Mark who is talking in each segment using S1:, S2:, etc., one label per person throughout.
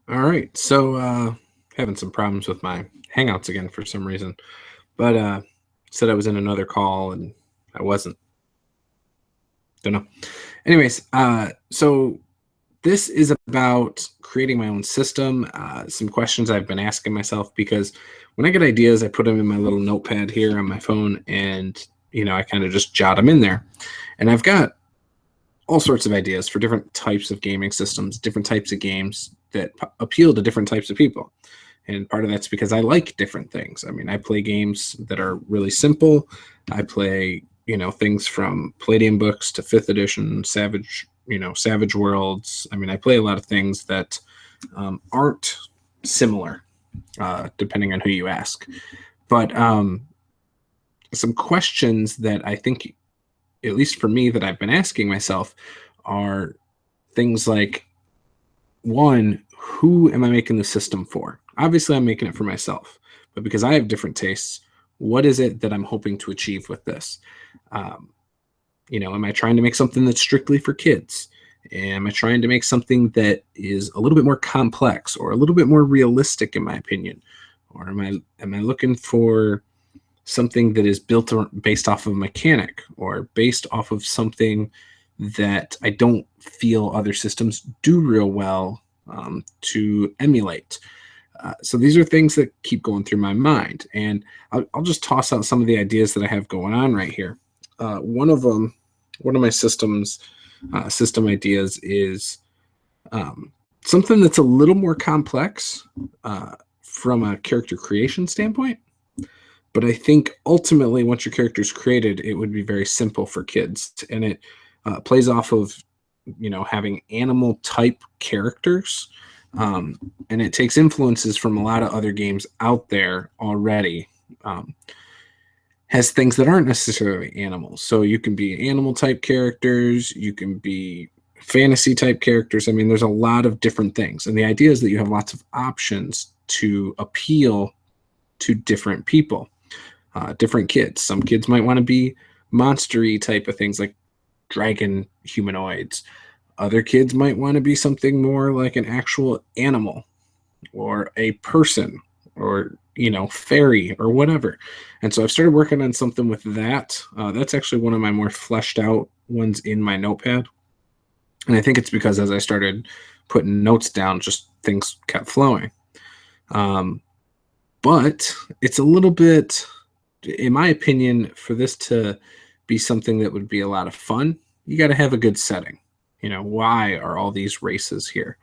S1: All right. So having some problems with my Hangouts again for some reason. But said I was in another call and I wasn't. Don't know. Anyways, so this is about creating my own system. Some questions I've been asking myself because when I get ideas, I put them in my little notepad here on my phone, and I kind of just jot them in there. And I've got all sorts of ideas for different types of gaming systems, different types of games that appeal to different types of people. And part of that's because I like different things. I mean, I play games that are really simple. I play, things from Palladium books to fifth edition, Savage Worlds. I mean, I play a lot of things that aren't similar, depending on who you ask. But some questions that I think, at least for me, that I've been asking myself are things like, one, who am I making the system for? Obviously, I'm making it for myself, but because I have different tastes, what is it that I'm hoping to achieve with this? Um, am I trying to make something that's strictly for kids? Am I trying to make something that is a little bit more complex or a little bit more realistic, in my opinion? Or am I looking for something that is based off of a mechanic or based off of something that I don't feel other systems do real well to emulate? So these are things that keep going through my mind, and I'll just toss out some of the ideas that I have going on right here. One of my system ideas is something that's a little more complex from a character creation standpoint. But I think ultimately, once your character is created, it would be very simple for kids, and it plays off of having animal type characters, and it takes influences from a lot of other games out there already. Has things that aren't necessarily animals, so you can be animal type characters, you can be fantasy type characters. I mean, there's a lot of different things, and the idea is that you have lots of options to appeal to different people. Different kids. Some kids might want to be monstery type of things like dragon humanoids. Other kids might want to be something more like an actual animal or a person or, fairy or whatever. And so I've started working on something with that. That's actually one of my more fleshed out ones in my notepad. And I think it's because as I started putting notes down, just things kept flowing. But it's a little bit, in my opinion, for this to be something that would be a lot of fun, you got to have a good setting. Why are all these races here?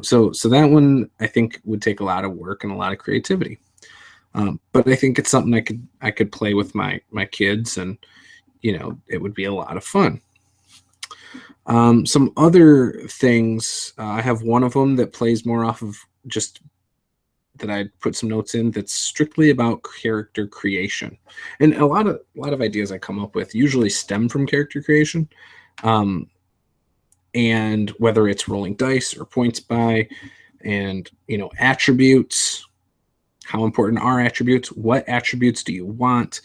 S1: So that one I think would take a lot of work and a lot of creativity. But I think it's something I could play with my kids, and it would be a lot of fun. Some other things, I have one of them that plays more off of just that I put some notes in that's strictly about character creation, and a lot of ideas I come up with usually stem from character creation, and whether it's rolling dice or points by, and attributes. How important are attributes? What attributes do you want?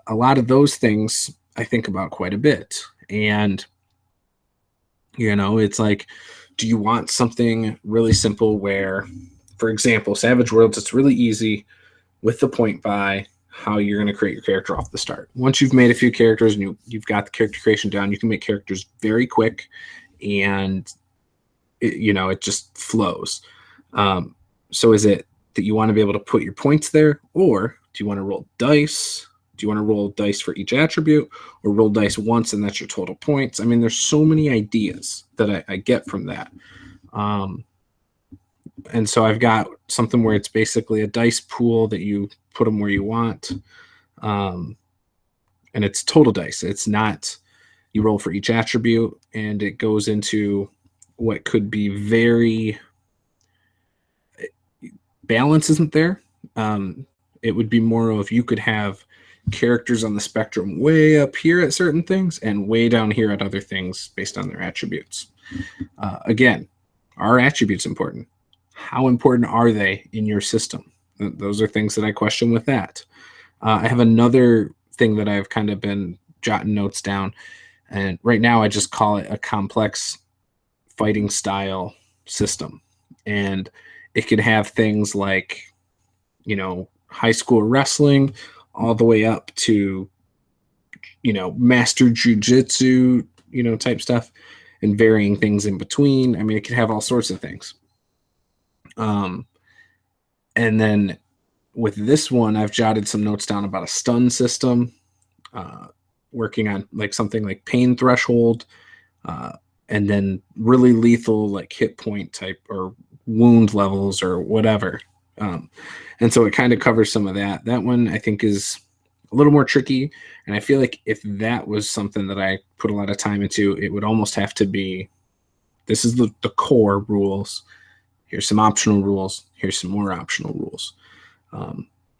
S1: A lot of those things I think about quite a bit, and it's like, do you want something really simple where, for example, Savage Worlds, it's really easy with the point by how you're going to create your character off the start. Once you've made a few characters and you've got the character creation down, you can make characters very quick, and it just flows. So is it that you want to be able to put your points there, or do you want to roll dice? Do you want to roll dice for each attribute, or roll dice once and that's your total points? I mean, there's so many ideas that I get from that. And so I've got something where it's basically a dice pool that you put them where you want. And it's total dice. It's not, you roll for each attribute, and it goes into what could be very, balance isn't there. It would be more of, you could have characters on the spectrum way up here at certain things and way down here at other things based on their attributes. Again, are attributes important? How important are they in your system? Those are things that I question with that. I have another thing that I've kind of been jotting notes down, and right now I just call it a complex fighting style system. And it could have things like, high school wrestling all the way up to, master jujitsu, type stuff, and varying things in between. I mean, it could have all sorts of things. And then with this one, I've jotted some notes down about a stun system, working on like something like pain threshold, and then really lethal like hit point type or wound levels or whatever. And so it kind of covers some of that. That one I think is a little more tricky. And I feel like if that was something that I put a lot of time into, it would almost have to be, this is the core rules. Here's some optional rules. Here's some more optional rules.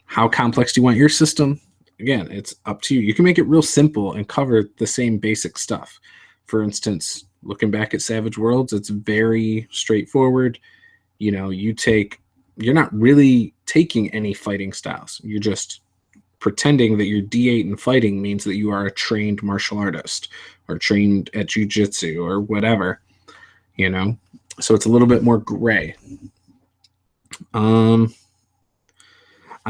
S1: How complex do you want your system? Again, it's up to you. You can make it real simple and cover the same basic stuff. For instance, looking back at Savage Worlds, it's very straightforward. You're not really taking any fighting styles. You're just pretending that your D8 in fighting means that you are a trained martial artist or trained at jujitsu or whatever, So it's a little bit more gray. I'm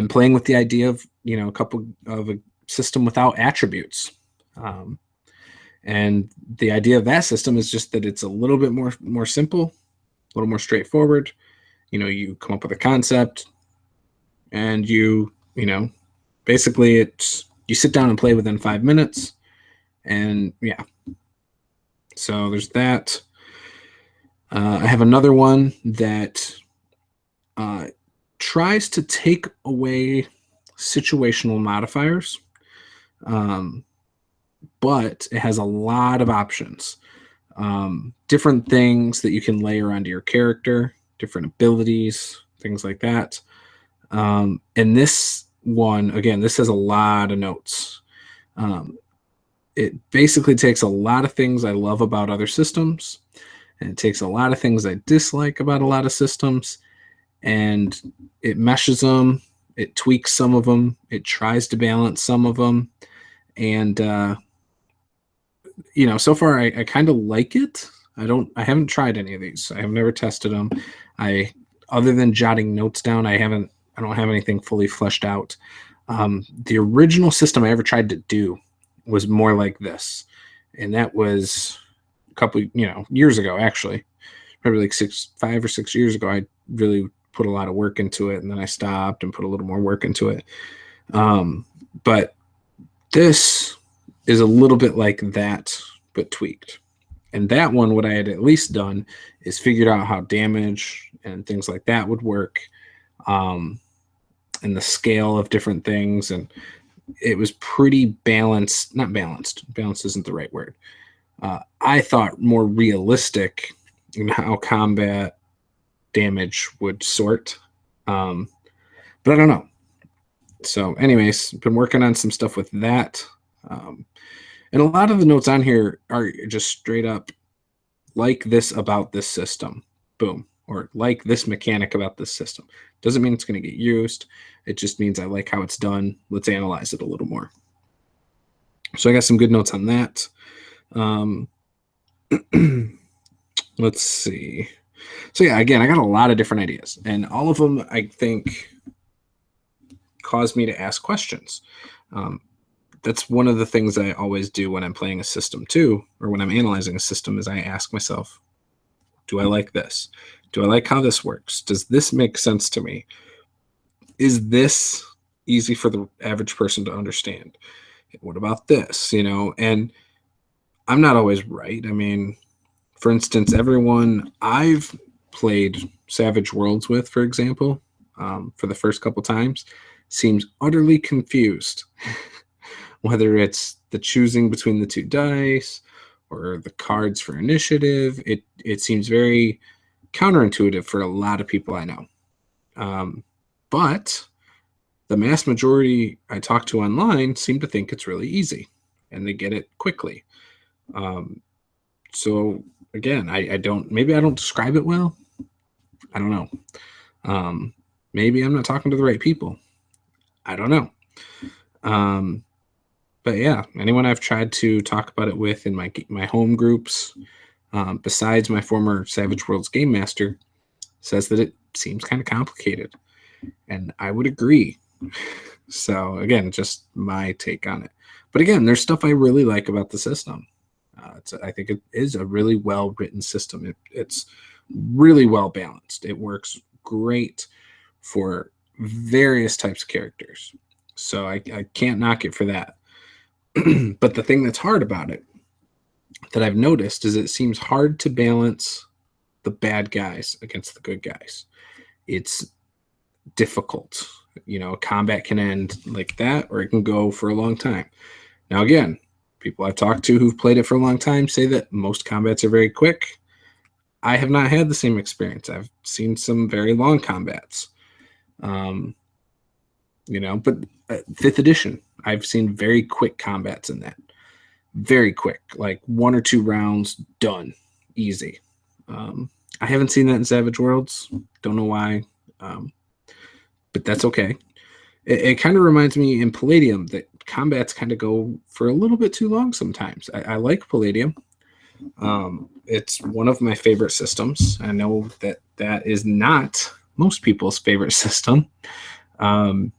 S1: playing with the idea of, a system without attributes. And the idea of that system is just that it's a little bit more simple, a little more straightforward. You come up with a concept and basically you sit down and play within 5 minutes. And yeah, so there's that. I have another one that tries to take away situational modifiers, but it has a lot of options, different things that you can layer onto your character, different abilities, things like that. And this one, again, this has a lot of notes. It basically takes a lot of things I love about other systems, and it takes a lot of things I dislike about a lot of systems, and it meshes them, it tweaks some of them, it tries to balance some of them, and so far I kind of like it. I haven't tried any of these. I have never tested them. Other than jotting notes down, I don't have anything fully fleshed out. The original system I ever tried to do was more like this, and that was a couple, years ago, actually, probably like 5 or 6 years ago. I really put a lot of work into it, and then I stopped and put a little more work into it. But this is a little bit like that, but tweaked. And that one, what I had at least done is figured out how damage and things like that would work, and the scale of different things. And it was pretty balanced, not balanced. Balanced isn't the right word. I thought more realistic in how combat damage would sort. But I don't know. So anyways, been working on some stuff with that. And a lot of the notes on here are just straight up like this about this system. Boom. Or like this mechanic about this system. Doesn't mean it's going to get used. It just means I like how it's done. Let's analyze it a little more. So I got some good notes on that. Let's see. So yeah, again, I got a lot of different ideas, and all of them I think caused me to ask questions. That's one of the things I always do when I'm playing a system too, or when I'm analyzing a system, is I ask myself, do I like this? Do I like how this works? Does this make sense to me? Is this easy for the average person to understand? What about this? And I'm not always right. I mean, for instance, everyone I've played Savage Worlds with, for example, for the first couple times, seems utterly confused. Whether it's the choosing between the two dice or the cards for initiative, it seems very counterintuitive for a lot of people I know. But the mass majority I talk to online seem to think it's really easy, and they get it quickly. So again, maybe I don't describe it well. I don't know. Maybe I'm not talking to the right people. I don't know. But yeah, anyone I've tried to talk about it with in my home groups, besides my former Savage Worlds game master, says that it seems kind of complicated. And I would agree. So again, just my take on it. But again, there's stuff I really like about the system. I think it is a really well written system. It's really well balanced. It works great for various types of characters. So I can't knock it for that. But the thing that's hard about it that I've noticed is it seems hard to balance the bad guys against the good guys. It's difficult. Combat can end like that, or it can go for a long time. Now, again, people I've talked to who've played it for a long time say that most combats are very quick. I have not had the same experience. I've seen some very long combats. But 5th edition, I've seen very quick combats in that. Very quick, like 1 or 2 rounds, done, easy. I haven't seen that in Savage Worlds. Don't know why, but that's okay. It kind of reminds me in Palladium that combats kind of go for a little bit too long sometimes. I like Palladium. It's one of my favorite systems. I know that is not most people's favorite system. But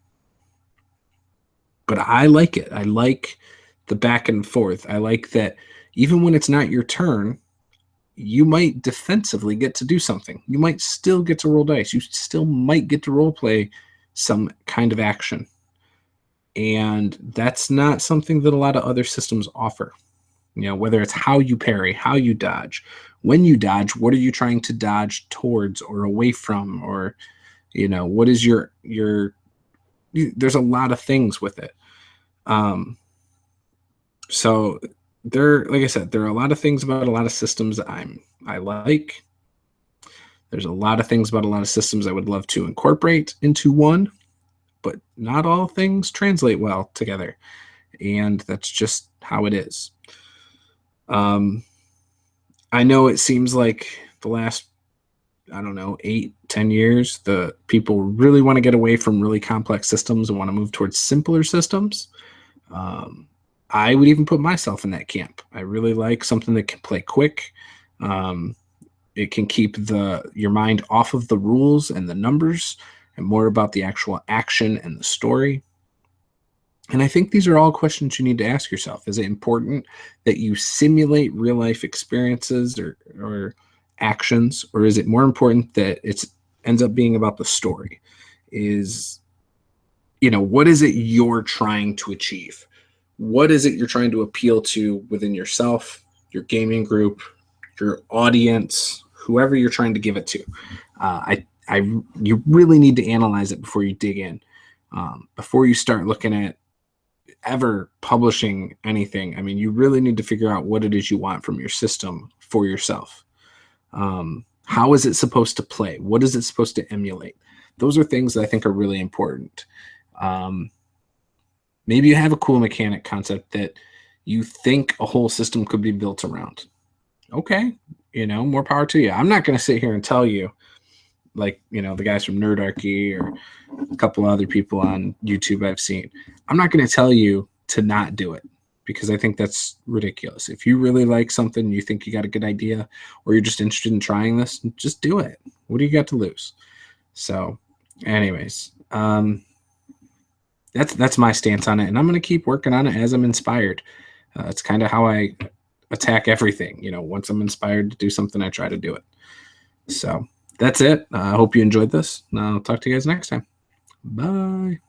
S1: I like it. I like the back and forth. I like that even when it's not your turn, you might defensively get to do something. You might still get to roll dice. You still might get to role play some kind of action. And that's not something that a lot of other systems offer. Whether it's how you parry, how you dodge, when you dodge, what are you trying to dodge towards or away from, or, what is your there's a lot of things with it. So like I said, there are a lot of things about a lot of systems I like. There's a lot of things about a lot of systems I would love to incorporate into one, but not all things translate well together. And that's just how it is. I know it seems like the last, 8-10 years, the people really want to get away from really complex systems and want to move towards simpler systems. I would even put myself in that camp. I really like something that can play quick. It can keep your mind off of the rules and the numbers and more about the actual action and the story. And I think these are all questions you need to ask yourself. Is it important that you simulate real life experiences or actions, or is it more important that it ends up being about the story? What is it you're trying to achieve? What is it you're trying to appeal to within yourself, your gaming group, your audience, whoever you're trying to give it to? You really need to analyze it before you dig in, before you start looking at ever publishing anything. I mean, you really need to figure out what it is you want from your system for yourself. How is it supposed to play? What is it supposed to emulate? Those are things that I think are really important. Maybe you have a cool mechanic concept that you think a whole system could be built around. Okay, more power to you. I'm not going to sit here and tell you, like, the guys from Nerdarchy or a couple other people on YouTube I've seen. I'm not going to tell you to not do it, because I think that's ridiculous. If you really like something, you think you got a good idea, or you're just interested in trying this, just do it. What do you got to lose? So anyways, that's my stance on it, and I'm going to keep working on it as I'm inspired. It's kind of how I attack everything. Once I'm inspired to do something, I try to do it. So that's it. I hope you enjoyed this. I'll talk to you guys next time. Bye.